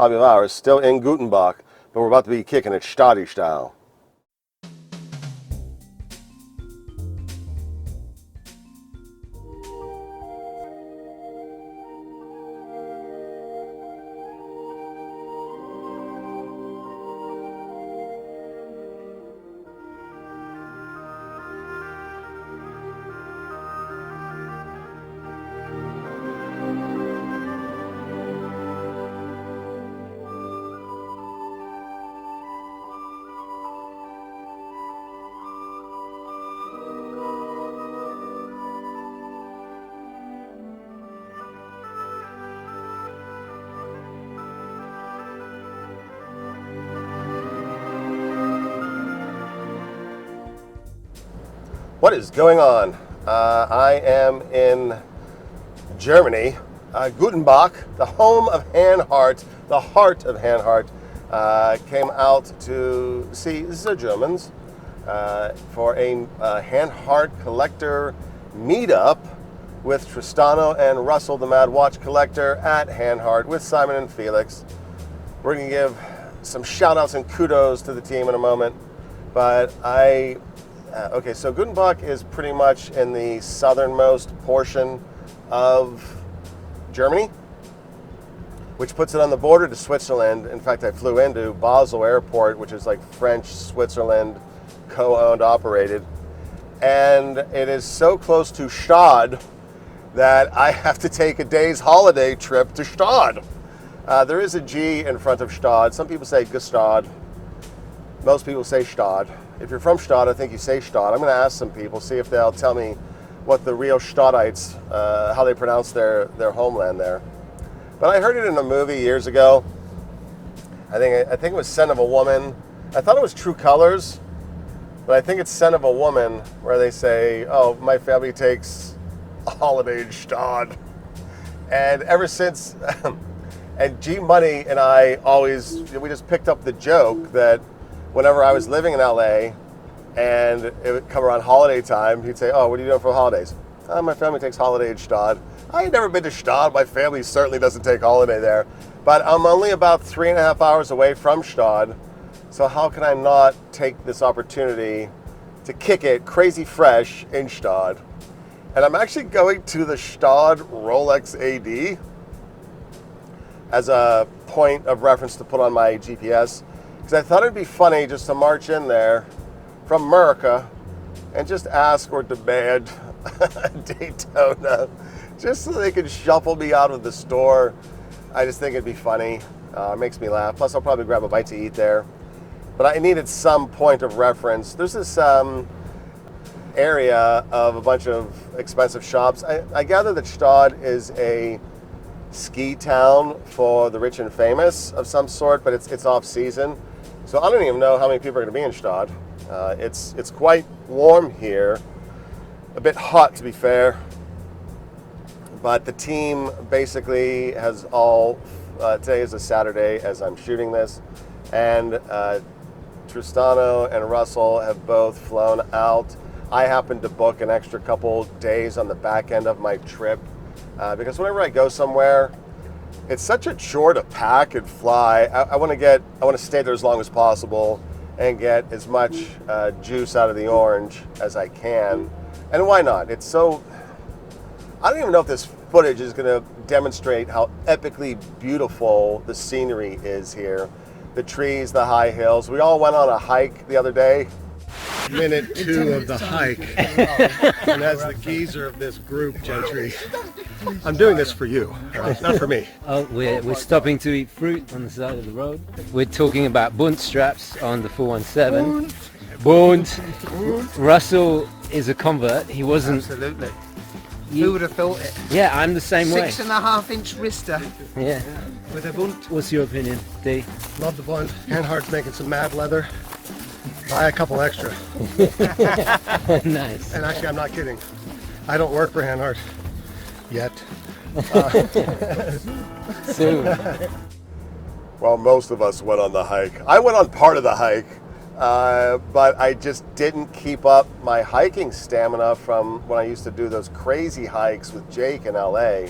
Hobby of Ours, still in Gutenbach, but we're about to be kicking it Stadi style. What is going on? I am in Germany, Gutenbach, the home of Hanhart, the heart of Hanhart. Came out to see the Germans for a Hanhart collector meetup with Tristano and Russell, the Mad Watch collector, at Hanhart with Simon and Felix. We're going to give some shout outs and kudos to the team in a moment, but okay, so Gutenbach is pretty much in the southernmost portion of Germany, which puts it on the border to Switzerland. In fact, I flew into Basel Airport, which is like French Switzerland, co-owned, operated. And it is so close to Gstaad that I have to take a day's holiday trip to Gstaad. There is a G in front of Gstaad. Some people say Gstaad. Most people say Gstaad. If you're from Gstaad, I think you say Gstaad. I'm going to ask some people, see if they'll tell me what the real Gstaadites, how they pronounce their homeland there. But I heard it in a movie years ago. I think it was Scent of a Woman. I thought it was True Colors, but I think it's Scent of a Woman, where they say, oh, my family takes a holiday in Gstaad. And ever since, and G Money and I we just picked up the joke that whenever I was living in LA and it would come around holiday time, he'd say, oh, what are you doing for the holidays? Oh, my family takes holiday in Gstaad. I ain't never been to Gstaad. My family certainly doesn't take holiday there. But I'm only about 3.5 hours away from Gstaad, so how can I not take this opportunity to kick it crazy fresh in Gstaad? And I'm actually going to the Gstaad Rolex AD as a point of reference to put on my GPS, because I thought it'd be funny just to march in there from America and just ask or demand a Daytona, just so they could shuffle me out of the store. I just think it'd be funny. It makes me laugh. Plus, I'll probably grab a bite to eat there. But I needed some point of reference. There's this area of a bunch of expensive shops. I gather that Gstaad is a ski town for the rich and famous of some sort, but it's off season. So I don't even know how many people are going to be in Gstaad. It's quite warm here, a bit hot to be fair, but the team basically has all, today is a Saturday as I'm shooting this, and Tristano and Russell have both flown out. I happened to book an extra couple days on the back end of my trip because whenever I go somewhere, it's such a chore to pack and fly. I want to stay there as long as possible and get as much juice out of the orange as I can. And why not? It's so, I don't even know if this footage is going to demonstrate how epically beautiful the scenery is here. The trees, the high hills. We all went on a hike the other day. Minute 2 of the hike. And as the geezer of this group, Gentry, I'm doing this for you, right? Not for me. Oh, we're stopping to eat fruit on the side of the road. We're talking about bunt straps on the 417. Bunt. Russell is a convert. He wasn't. Absolutely. Who would have thought it? Yeah, I'm the same way. 6.5-inch wrister. Yeah. With a bunt. What's your opinion, D? Love the bunt. Hanhart's making some mad leather. Buy a couple extra. Nice. And actually, I'm not kidding. I don't work for Hanhart yet. Soon. Well, most of us went on the hike. I went on part of the hike, but I just didn't keep up my hiking stamina from when I used to do those crazy hikes with Jake in LA.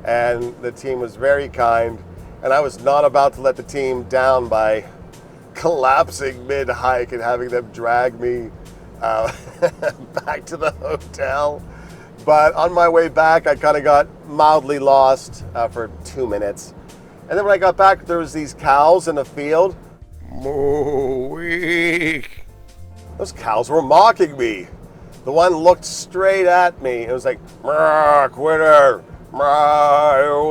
And the team was very kind And I was not about to let the team down by collapsing mid-hike and having them drag me back to the hotel. But on my way back, I kind of got mildly lost for 2 minutes. And then when I got back, there was these cows in the field. Moo-wee. Those cows were mocking me. The one looked straight at me. It was like, quitter,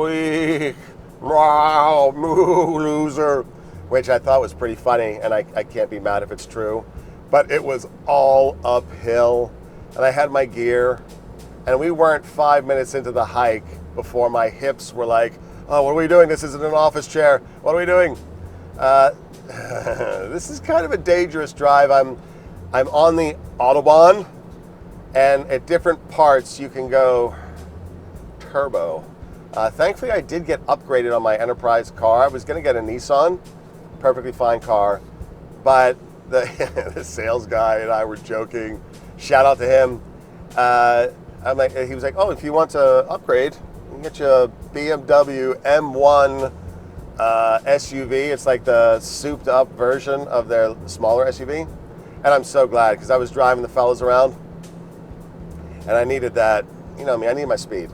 weak, moo, loser, which I thought was pretty funny, and I can't be mad if it's true. But it was all uphill, and I had my gear, and we weren't 5 minutes into the hike before my hips were like, oh, what are we doing? This isn't an office chair. What are we doing? This is kind of a dangerous drive. I'm on the Autobahn, and at different parts you can go turbo. Thankfully, I did get upgraded on my Enterprise car. I was going to get a Nissan, perfectly fine car, but the sales guy and I were joking. Shout out to him. He was like, oh, if you want to upgrade, you can get you a BMW M1 SUV. It's like the souped up version of their smaller SUV. And I'm so glad, because I was driving the fellas around and I needed that. You know me, I need my speed.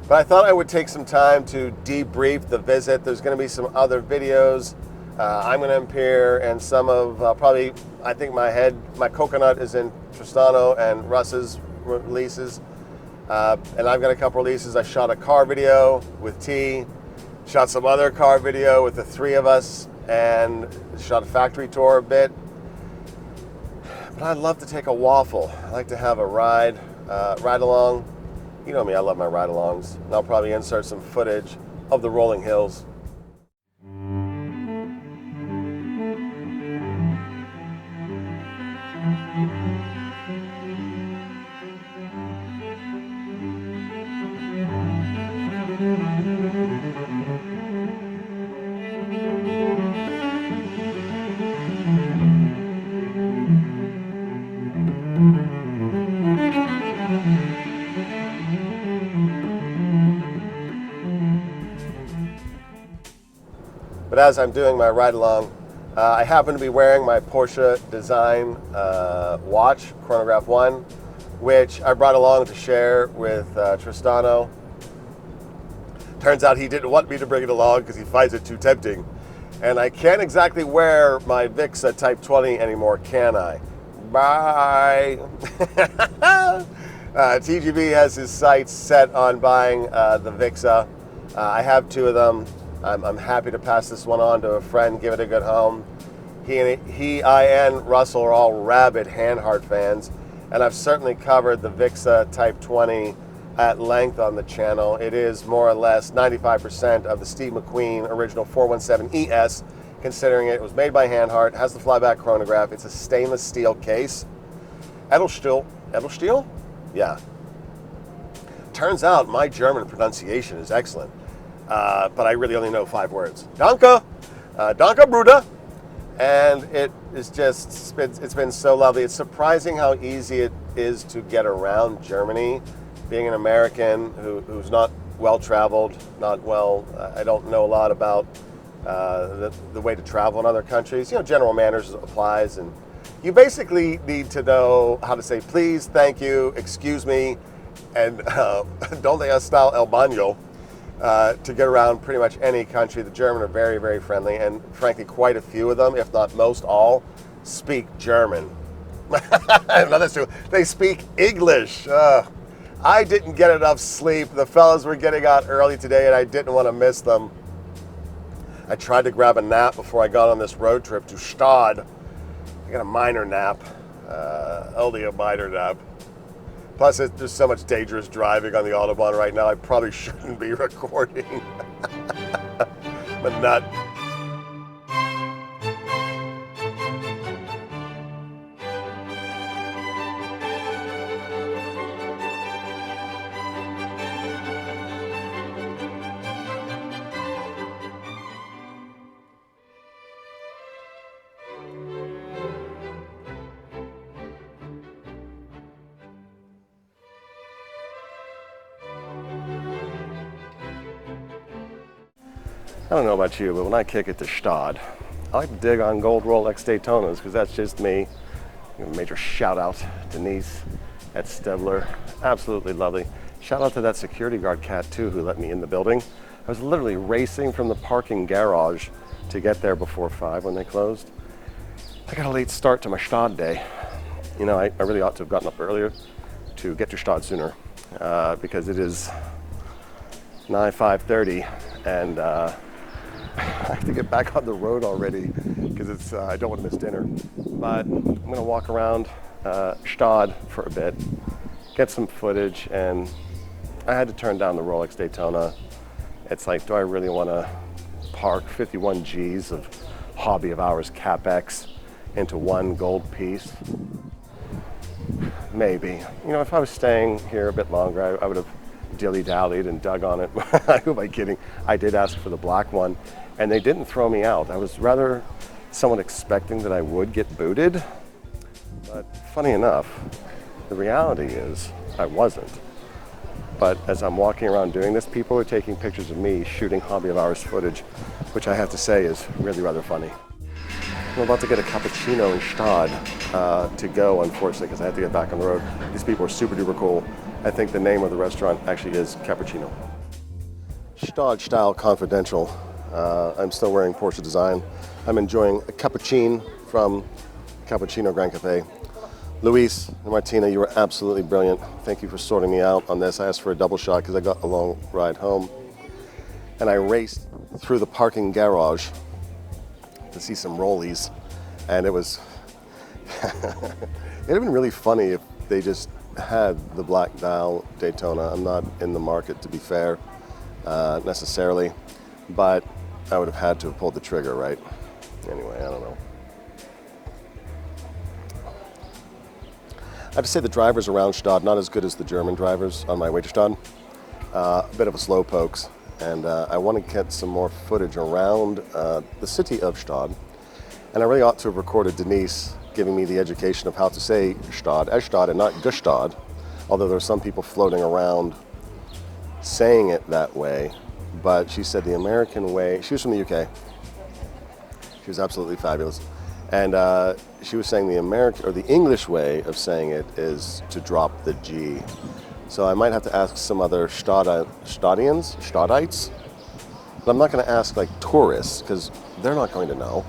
But I thought I would take some time to debrief the visit. There's going to be some other videos. I'm going to appear in some of probably, I think my coconut is in Tristano and Russ's releases. And I've got a couple releases. I shot a car video with T, shot some other car video with the three of us, and shot a factory tour a bit. But I'd love to take a waffle. I like to have a ride along. You know me, I love my ride-alongs. And I'll probably insert some footage of the rolling hills. But as I'm doing my ride along, I happen to be wearing my porschedesign watch, Chronograph 1, which I brought along to share with Tristano. Turns out he didn't want me to bring it along because he finds it too tempting. And I can't exactly wear my Vixa Type 20 anymore, can I? Bye! TGB has his sights set on buying the Vixa. I have two of them. I'm happy to pass this one on to a friend, give it a good home. I and Russell are all rabid Hanhart fans, and I've certainly covered the Vixa Type 20 at length on the channel. It is more or less 95% of the Steve McQueen original 417 ES, considering it was made by Hanhart, has the flyback chronograph. It's a stainless steel case. Edelstahl? Yeah. Turns out my German pronunciation is excellent. But I really only know 5 words. Danke, Bruder. And it's been so lovely. It's surprising how easy it is to get around Germany. Being an American who's not well-traveled, I don't know a lot about the way to travel in other countries. You know, general manners applies, and you basically need to know how to say please, thank you, excuse me, and donde está el baño. To get around pretty much any country. The German are very, very friendly, and frankly, quite a few of them, if not most all, speak German. No, that's true. They speak English. I didn't get enough sleep. The fellas were getting out early today, and I didn't want to miss them. I tried to grab a nap before I got on this road trip to Gstaad. I got a minor nap, only a minor nap. Plus, there's so much dangerous driving on the Autobahn right now, I probably shouldn't be recording. But not. I don't know about you, but when I kick it to Gstaad, I like to dig on gold Rolex Daytonas because that's just me. Major shout out Denise at Stedler, absolutely lovely. Shout out to that security guard cat too who let me in the building. I was literally racing from the parking garage to get there before 5 when they closed. I got a late start to my Gstaad day. You know, I really ought to have gotten up earlier to get to Gstaad sooner because it is 5:30 and I have to get back on the road already because I don't want to miss dinner. But I'm going to walk around Gstaad for a bit, get some footage, and I had to turn down the Rolex Daytona. It's like, do I really want to park 51 G's of hobby of ours CapEx into one gold piece? Maybe. You know, if I was staying here a bit longer, I would have dilly-dallied and dug on it. Who am I kidding? I did ask for the black one, and they didn't throw me out. I was rather somewhat expecting that I would get booted, but funny enough, the reality is I wasn't. But as I'm walking around doing this, people are taking pictures of me shooting hobby of ours footage, which I have to say is really rather funny. I'm about to get a cappuccino in Gstaad to go, unfortunately, because I have to get back on the road. These people are super duper cool. I think the name of the restaurant actually is Cappuccino. Gstaad Style Confidential. I'm still wearing porschedesign. I'm enjoying a cappuccino from Cappuccino Grand Cafe. Luis and Martina, you were absolutely brilliant. Thank you for sorting me out on this. I asked for a double shot because I got a long ride home. And I raced through the parking garage to see some rollies. And it was, it'd have been really funny if they just had the black dial Daytona. I'm not in the market, to be fair, necessarily, but I would have had to have pulled the trigger, right? Anyway, I don't know. I have to say the drivers around Gstaad, not as good as the German drivers on my way to Gstaad. A bit of a slow pokes, and I want to get some more footage around the city of Gstaad. And I really ought to have recorded Denise giving me the education of how to say Gstaad as Gstaad and not Gstaad, although there are some people floating around saying it that way. But she said the American way, she was from the UK. She was absolutely fabulous. And she was saying the American or the English way of saying it is to drop the G. So I might have to ask some other Gstaadites, but I'm not going to ask like tourists because they're not going to know.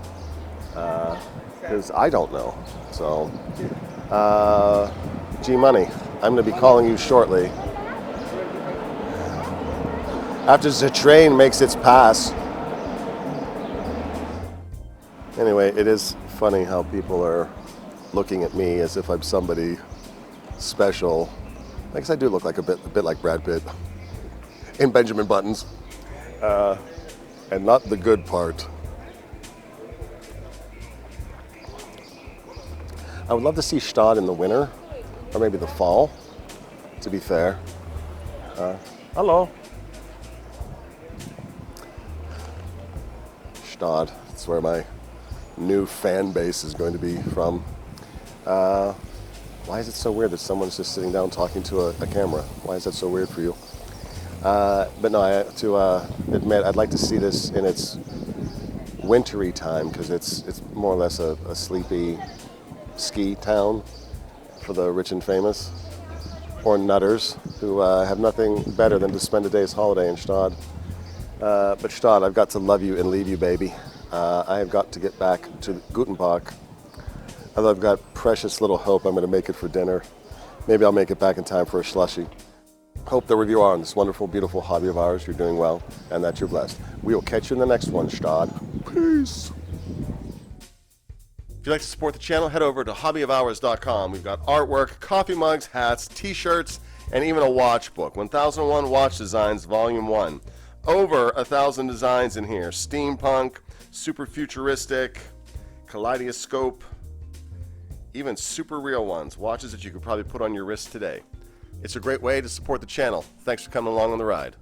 Because I don't know. So, G Money, I'm going to be calling you shortly. After the train makes its pass. Anyway, it is funny how people are looking at me as if I'm somebody special. I guess I do look like a bit like Brad Pitt in Benjamin Buttons, and not the good part. I would love to see Gstaad in the winter, or maybe the fall, to be fair. Hello. Gstaad, that's where my new fan base is going to be from. Why is it so weird that someone's just sitting down talking to a camera? Why is that so weird for you? But no, I have to admit, I'd like to see this in its wintry time because it's more or less a sleepy ski town for the rich and famous, or nutters who have nothing better than to spend a day's holiday in Gstaad. But Gstaad, I've got to love you and leave you, baby. I have got to get back to Gutenbach. Although I've got precious little hope I'm going to make it for dinner. Maybe I'll make it back in time for a slushie. Hope that wherever you are on this wonderful, beautiful hobby of ours, you're doing well and that you're blessed. We will catch you in the next one, Gstaad. Peace. If you'd like to support the channel, head over to hobbyofhours.com. We've got artwork, coffee mugs, hats, t-shirts, and even a watch book. 1001 Watch Designs, Volume 1. Over 1,000 designs in here. Steampunk, super futuristic, kaleidoscope, even super real ones. Watches that you could probably put on your wrist today. It's a great way to support the channel. Thanks for coming along on the ride.